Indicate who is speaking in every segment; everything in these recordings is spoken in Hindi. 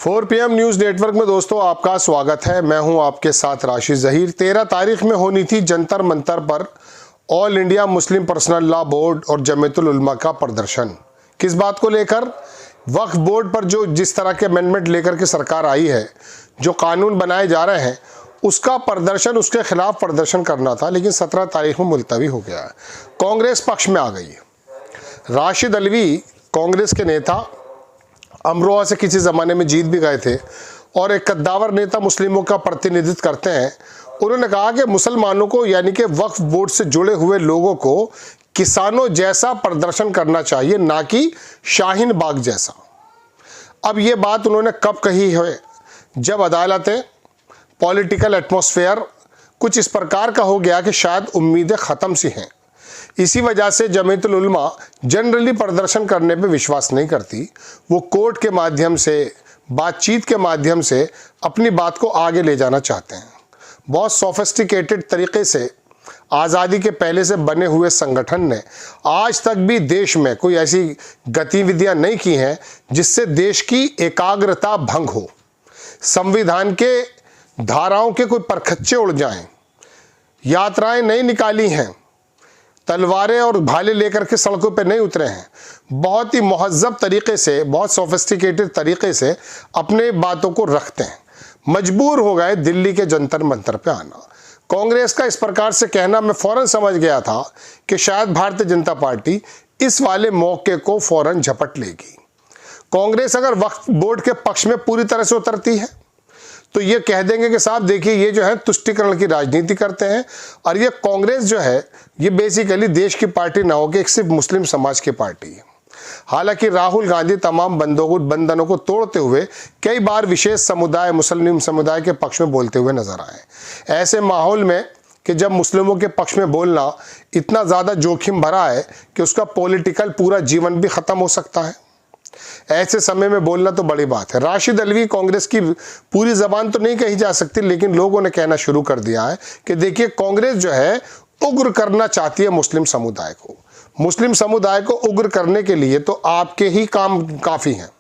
Speaker 1: 4 PM न्यूज़ नेटवर्क में दोस्तों आपका स्वागत है। मैं हूं आपके साथ राशिद ज़हीर। 13 तारीख में होनी थी जंतर मंतर पर all India Muslim personal law board और जमीयतुल उलमा का प्रदर्शन। किस बात को लेकर? वक्फ बोर्ड पर जो जिस तरह के अमेंडमेंट लेकर के सरकार आई है, जो कानून बनाए जा रहे हैं, उसका प्रदर्शन, उसके खिलाफ प्रदर्शन करना था, लेकिन 17 तारीख में मुलतवी हो गया है। कांग्रेस पक्ष में आ गई है। राशिद अलवी कांग्रेस के नेता अमरोहा से किसी ज़माने में जीत भी गए थे और एक कद्दावर नेता मुस्लिमों का प्रतिनिधित्व करते हैं। उन्होंने कहा कि मुसलमानों को यानी कि वक्फ बोर्ड से जुड़े हुए लोगों को किसानों जैसा प्रदर्शन करना चाहिए, ना कि शाहीन बाग जैसा। अब ये बात उन्होंने कब कही है? जब अदालतें, पॉलिटिकल एटमॉस्फेयर कुछ इस प्रकार का हो गया कि शायद उम्मीदें ख़त्म सी हैं। इसी वजह से जमीयतुल उलमा जनरली प्रदर्शन करने पे विश्वास नहीं करती। वो कोर्ट के माध्यम से, बातचीत के माध्यम से अपनी बात को आगे ले जाना चाहते हैं। बहुत सोफिस्टिकेटेड तरीके से आज़ादी के पहले से बने हुए संगठन ने आज तक भी देश में कोई ऐसी गतिविधियां नहीं की हैं जिससे देश की एकाग्रता भंग हो, संविधान के धाराओं के कोई परखच्चे उड़ जाएं, यात्राएं नहीं निकाली हैं, तलवारें और भाले लेकर के सड़कों पे नहीं उतरे हैं। बहुत ही महज़्ज़ब तरीके से, बहुत सोफिस्टिकेटेड तरीके से अपने बातों को रखते हैं। मजबूर हो गए दिल्ली के जंतर मंतर पे आना। कांग्रेस का इस प्रकार से कहना मैं फ़ौरन समझ गया था कि शायद भारतीय जनता पार्टी इस वाले मौके को फ़ौरन झपट लेगी। कांग्रेस अगर वक्फ बोर्ड के पक्ष में पूरी तरह से उतरती है तो ये कह देंगे कि साहब देखिए, ये जो है तुष्टीकरण की राजनीति करते हैं और ये कांग्रेस जो है ये बेसिकली देश की पार्टी ना होकर एक सिर्फ मुस्लिम समाज की पार्टी है। हालांकि राहुल गांधी तमाम बंधनों को तोड़ते हुए कई बार विशेष समुदाय, मुस्लिम समुदाय के पक्ष में बोलते हुए नजर आए। ऐसे माहौल में कि जब मुस्लिमों के पक्ष में बोलना इतना ज़्यादा जोखिम भरा है कि उसका पॉलिटिकल पूरा जीवन भी ख़त्म हो सकता है, ऐसे समय में बोलना तो बड़ी बात है। राशिद अलवी कांग्रेस की पूरी जबान तो नहीं कही जा सकती, लेकिन लोगों ने कहना शुरू कर दिया है कि देखिए, कांग्रेस जो है उग्र करना चाहती है मुस्लिम समुदाय को। मुस्लिम समुदाय को उग्र करने के लिए तो आपके ही काम काफ़ी हैं।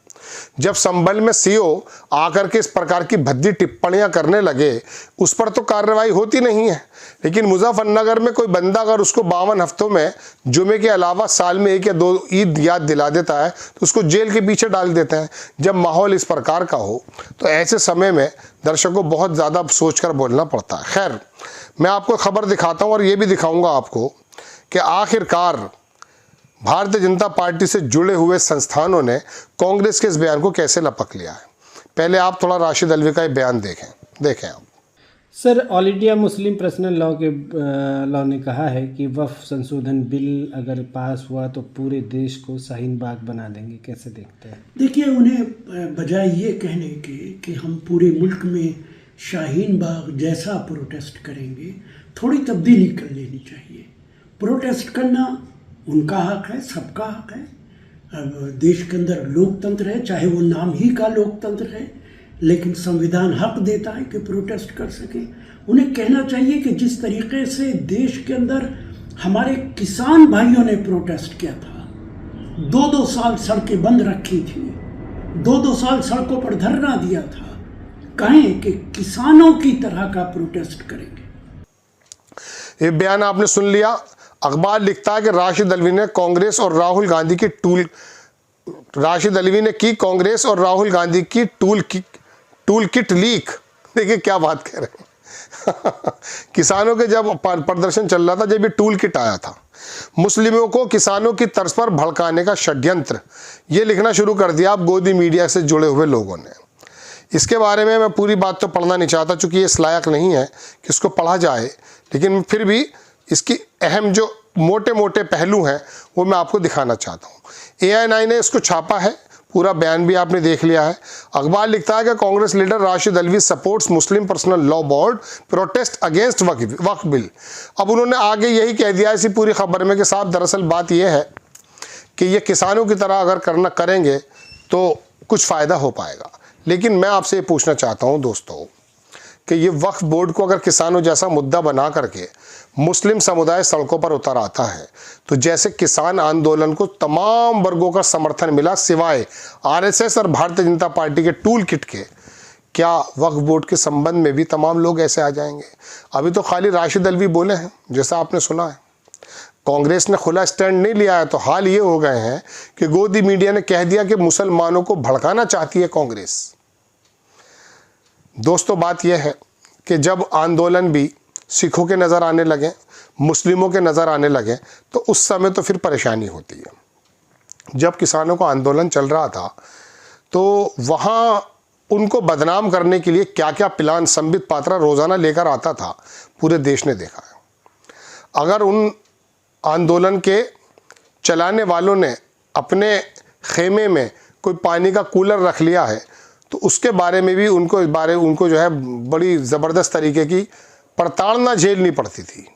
Speaker 1: जब संभल में सीओ आकर के इस प्रकार की भद्दी टिप्पणियां करने लगे, उस पर तो कार्रवाई होती नहीं है, लेकिन मुजफ्फरनगर में कोई बंदा अगर उसको 52 हफ्तों में जुमे के अलावा साल में 1 या 2 ईद याद दिला देता है तो उसको जेल के पीछे डाल देते हैं। जब माहौल इस प्रकार का हो तो ऐसे समय में दर्शकों को बहुत ज़्यादा सोचकर बोलना पड़ता है। खैर, मैं आपको खबर दिखाता हूँ और ये भी दिखाऊँगा आपको कि आखिरकार भारतीय जनता पार्टी से जुड़े हुए संस्थानों ने कांग्रेस के इस बयान को कैसे लपक लिया है। पहले आप थोड़ा राशिद अलवी का ये बयान देखें आप।
Speaker 2: Sir, all India Muslim personal law ने कहा है कि वक्फ संशोधन बिल अगर पास हुआ तो पूरे देश को शाहीन बाग बना देंगे। कैसे देखते हैं?
Speaker 3: देखिए, उन्हें बजाय ये कहने के कि हम पूरे मुल्क में शाहीन बाग जैसा प्रोटेस्ट करेंगे, थोड़ी तब्दीली कर लेनी चाहिए। प्रोटेस्ट करना उनका हक है, सबका हक है। अब देश के अंदर लोकतंत्र है, चाहे वो नाम ही का लोकतंत्र है, लेकिन संविधान हक देता है कि प्रोटेस्ट कर सके। उन्हें कहना चाहिए कि जिस तरीके से देश के अंदर हमारे किसान भाइयों ने प्रोटेस्ट किया था, 2-2 साल सड़कें बंद रखी थी, 2-2 साल सड़कों पर धरना दिया था, कहें कि किसानों की तरह का प्रोटेस्ट करेंगे।
Speaker 1: ये बयान आपने सुन लिया। अखबार लिखता है कि राशिद अलवी ने कांग्रेस और राहुल गांधी की टूल किट लीक। देखिए क्या बात कह रहे हैं। किसानों के जब प्रदर्शन चल रहा था, जब ये टूल किट आया था, मुस्लिमों को किसानों की तर्ज पर भड़काने का षड्यंत्र, ये लिखना शुरू कर दिया आप गोदी मीडिया से जुड़े हुए लोगों ने। इसके बारे में मैं पूरी बात तो पढ़ना नहीं चाहता, चूँकि ये इस लायक नहीं है कि इसको पढ़ा जाए, लेकिन फिर भी इसकी अहम जो मोटे मोटे पहलू हैं वो मैं आपको दिखाना चाहता हूँ। ANI ने इसको छापा है, पूरा बयान भी आपने देख लिया है। अखबार लिखता है कि Congress leader Rashid Alvi supports Muslim personal law board protest against Waqf bill. अब उन्होंने आगे यही कह दिया इसी पूरी खबर में कि साहब दरअसल बात यह है कि ये किसानों की तरह अगर करेंगे तो कुछ फ़ायदा हो पाएगा। लेकिन मैं आपसे ये पूछना चाहता हूँ दोस्तों कि ये वक्फ बोर्ड को अगर किसानों जैसा मुद्दा बना करके मुस्लिम समुदाय सड़कों पर उतर आता है तो जैसे किसान आंदोलन को तमाम वर्गों का समर्थन मिला सिवाय आरएसएस और भारतीय जनता पार्टी के टूल किट के, क्या वक्फ बोर्ड के संबंध में भी तमाम लोग ऐसे आ जाएंगे? अभी तो खाली राशिद अल्वी बोले हैं, जैसा आपने सुना है। कांग्रेस ने खुला स्टैंड नहीं लिया है। तो हाल ये हो गए हैं कि गोदी मीडिया ने कह दिया कि मुसलमानों को भड़काना चाहती है कांग्रेस। दोस्तों, बात यह है कि जब आंदोलन भी सिखों के नज़र आने लगे, मुस्लिमों के नज़र आने लगे, तो उस समय तो फिर परेशानी होती है। जब किसानों का आंदोलन चल रहा था तो वहाँ उनको बदनाम करने के लिए क्या क्या प्लान संबित पात्रा रोज़ाना लेकर आता था, पूरे देश ने देखा है। अगर उन आंदोलन के चलाने वालों ने अपने खेमे में कोई पानी का कूलर रख लिया है तो उसके बारे में भी उनको जो है बड़ी ज़बरदस्त तरीके की प्रताड़ना झेलनी पड़ती थी।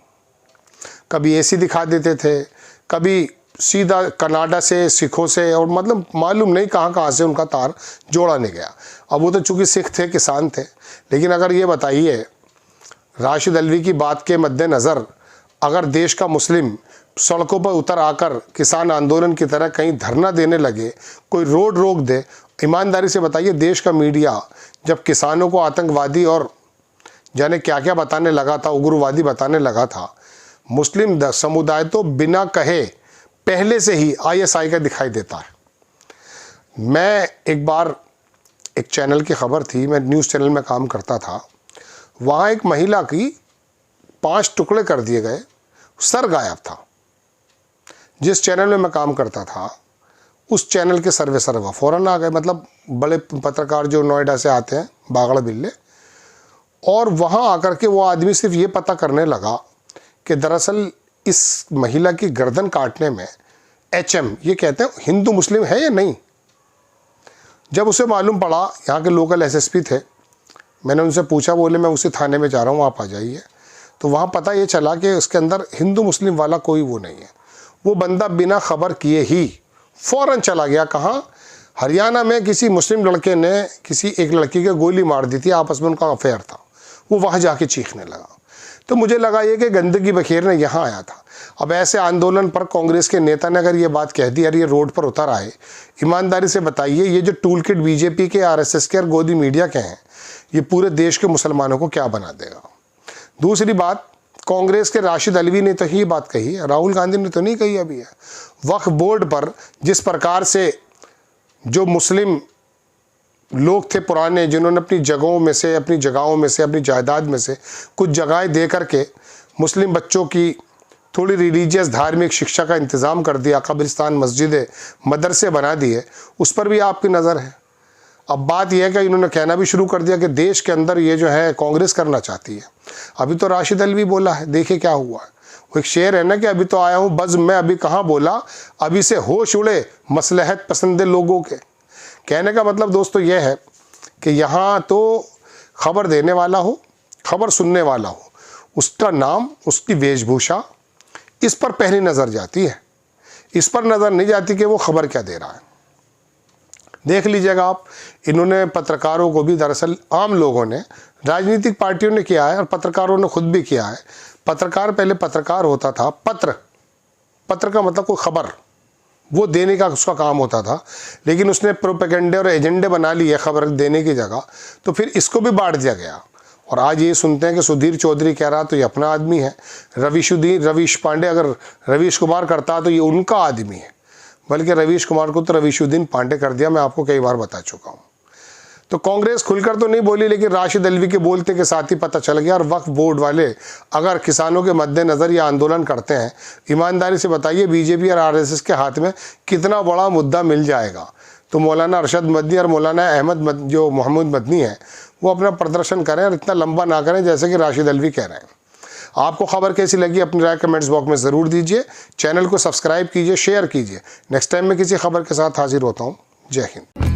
Speaker 1: कभी एसी दिखा देते थे, कभी सीधा कनाडा से सिखों से, और मतलब मालूम नहीं कहाँ से उनका तार जोड़ा नहीं गया। अब वो तो चूँकि सिख थे, किसान थे, लेकिन अगर ये बताइए राशिद अल्वी की बात के मद्देनज़र अगर देश का मुस्लिम सड़कों पर उतर आकर किसान आंदोलन की तरह कहीं धरना देने लगे, कोई रोड रोक दे, ईमानदारी से बताइए देश का मीडिया जब किसानों को आतंकवादी और जाने क्या क्या बताने लगा था, उग्रवादी बताने लगा था, मुस्लिम समुदाय तो बिना कहे पहले से ही आईएसआई का दिखाई देता है। मैं एक बार एक चैनल की खबर थी, मैं न्यूज़ चैनल में काम करता था, वहाँ एक महिला की 5 टुकड़े कर दिए गए, सर गायब था। जिस चैनल में मैं काम करता था उस चैनल के सर्वे फ़ौरन आ गए, मतलब बड़े पत्रकार जो नोएडा से आते हैं, बागड़ बिल्ले, और वहाँ आकर के वो आदमी सिर्फ ये पता करने लगा कि दरअसल इस महिला की गर्दन काटने में HM, ये कहते हैं हिंदू मुस्लिम है या नहीं। जब उसे मालूम पड़ा, यहाँ के लोकल SSP थे, मैंने उनसे पूछा, बोले मैं उसी थाने में जा रहा हूँ, आप आ जाइए। तो वहाँ पता ये चला कि उसके अंदर हिंदू मुस्लिम वाला कोई वो नहीं है। वो बंदा बिना खबर किए ही फ़ौरन चला गया। कहाँ? हरियाणा में किसी मुस्लिम लड़के ने किसी एक लड़की के गोली मार दी थी, आपस में उनका अफेयर था, वो वहाँ जाके चीखने लगा। तो मुझे लगा ये कि गंदगी बखेरने यहाँ आया था। अब ऐसे आंदोलन पर कांग्रेस के नेता ने अगर ये बात कह दी और ये रोड पर उतर आए, ईमानदारी से बताइए ये जो टूल किट बीजेपी के, आरएसएस के और गोदी मीडिया के हैं, ये पूरे देश के मुसलमानों को क्या बना देगा। दूसरी बात, कांग्रेस के राशिद अल्वी ने तो ही बात कही है, राहुल गांधी ने तो नहीं कही अभी है। वक्फ बोर्ड पर जिस प्रकार से जो मुस्लिम लोग थे पुराने, जिन्होंने अपनी जगहों में से, अपनी जायदाद में से कुछ जगहें दे करके मुस्लिम बच्चों की थोड़ी रिलीजियस धार्मिक शिक्षा का इंतज़ाम कर दिया, कब्रिस्तान, मस्जिदें, मदरसे बना दिए, उस पर भी आपकी नज़र है। अब बात यह है कि इन्होंने कहना भी शुरू कर दिया कि देश के अंदर ये जो है कांग्रेस करना चाहती है। अभी तो राशिद अल्वी बोला है, देखिए क्या हुआ है। वो एक शेर है ना कि अभी तो आया हूँ बज़्म में, अभी कहाँ बोला, अभी से होश उड़े मसलहत पसंद लोगों के। कहने का मतलब दोस्तों यह है कि यहाँ तो खबर देने वाला हो, खबर सुनने वाला हो, उसका नाम, उसकी वेशभूषा, इस पर पहली नज़र जाती है। इस पर नज़र नहीं जाती कि वो खबर क्या दे रहा है। देख लीजिएगा आप, इन्होंने पत्रकारों को भी, दरअसल आम लोगों ने, राजनीतिक पार्टियों ने किया है और पत्रकारों ने खुद भी किया है। पत्रकार पहले पत्रकार होता था, पत्र का मतलब कोई खबर, वो देने का उसका काम होता था, लेकिन उसने प्रोपेगेंडे और एजेंडे बना लिए खबर देने की जगह, तो फिर इसको भी बांट दिया गया। और आज ये सुनते हैं कि सुधीर चौधरी कह रहा तो ये अपना आदमी है, रवीश पांडे अगर रवीश कुमार करता तो ये उनका आदमी है, बल्कि रवीश कुमार को तो रवीशुद्दीन पांडे कर दिया, मैं आपको कई बार बता चुका हूँ। तो कांग्रेस खुलकर तो नहीं बोली, लेकिन राशिद अल्वी के बोलते के साथ ही पता चल गया। और वक्फ बोर्ड वाले अगर किसानों के मद्देनज़र ये आंदोलन करते हैं, ईमानदारी से बताइए बीजेपी और आरएसएस के हाथ में कितना बड़ा मुद्दा मिल जाएगा। तो मौलाना अरशद मदनी और मौलाना अहमद जो मोहम्मद मदनी है, वो अपना प्रदर्शन करें और इतना लंबा ना करें जैसे कि राशिद अल्वी कह रहे हैं। आपको खबर कैसी लगी अपनी राय कमेंट्स बॉक्स में ज़रूर दीजिए। चैनल को सब्सक्राइब कीजिए, शेयर कीजिए। नेक्स्ट टाइम मैं किसी खबर के साथ हाजिर होता हूँ। जय हिंद।